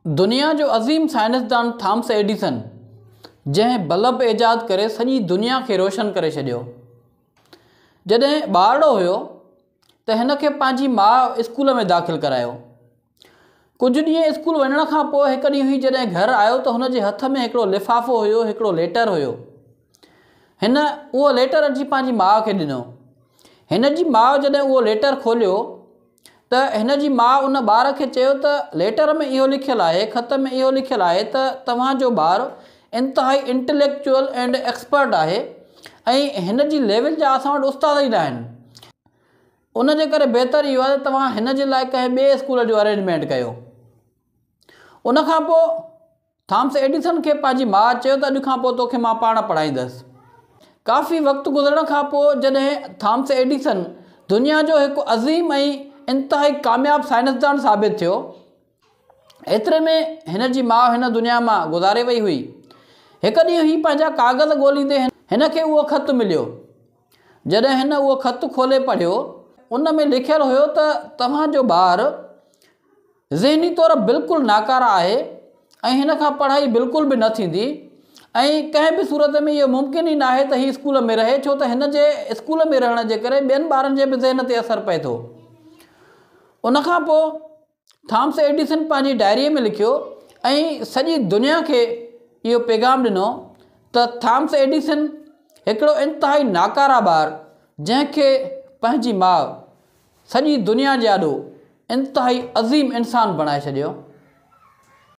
दुनिया जो अज़ीम साइंसदान Thomas Edison, जंहिं बल्ब ईजाद करे सॼी दुनिया खे रोशन करे छॾियो, जॾहिं ॿारड़ो हुयो त हिन खे पंहिंजी माउ स्कूल में दाख़िल करायो। कुझु ॾींहं स्कूल वञण खां पोइ हिकु ॾींहुं हुई जॾहिं घरु आयो त हुन जे हथ में हिकिड़ो लिफ़ाफ़ो हुयो, हिकिड़ो लेटर हुयो। हिन उहो लेटर अची पंहिंजी माउ खे ॾिनो। हिन जी माउ जॾहिं उहो लेटर खोलियो त हिन जी माउ उन ॿार खे चयो त लेटर में इहो लिखियलु आहे, ख़त में इहो लिखियलु आहे त तव्हांजो ॿारु इंतिहाई इंटेलेक्चुअल एंड एक्सपर्ट आहे ऐं हिन जी लेवल जा असां वटि उस्ताद ई न आहिनि। उन जे करे बहितर इहो आहे त तव्हां हिन जे लाइ कंहिं ॿिए स्कूल जो अरेंजमेंट कयो। उन खां पोइ थॉमस एडिसन खे पंहिंजी माउ चयो त अॼु खां पोइ तोखे मां पाण पढ़ाईंदसि। काफ़ी वक़्तु गुज़रण खां पोइ जॾहिं थॉमस एडिसन दुनिया जो हिकु अज़ीम ऐं इंतिहाई कामयाबु साइंसदान साबित थियो, एतिरे में हिन जी माउ हिन दुनिया मां गुज़ारे वई हुई। हिकु ॾींहुं ही पंहिंजा कागज़ ॻोल्हींदे हिन खे उहो ख़तु मिलियो। जॾहिं हिन उहो ख़तु खोले पढ़ियो, उन में लिखियलु हुयो त तव्हांजो ॿारु ज़हनी तौरु बिल्कुलु नाकारा आहे ऐं हिन खां पढ़ाई बिल्कुलु बि न थींदी ऐं कंहिं बि सूरत में इहो मुमकिन ई न आहे त हीउ स्कूल में रहे, छो त हिन जे स्कूल में रहण जे करे ॿियनि ॿारनि जे बि ज़हन ते असरु पए थो। उन खां पोइ थॉमस एडिसन पंहिंजी डायरीअ में लिखियो ऐं सॼी दुनिया खे इहो पैगाम ॾिनो त थॉमस एडिसन हिकिड़ो इंतिहाई नाकारा ॿारु, जंहिंखे पंहिंजी माउ सॼी दुनिया जे आॾो इंतिहाई अज़ीम इंसानु बणाए छॾियो।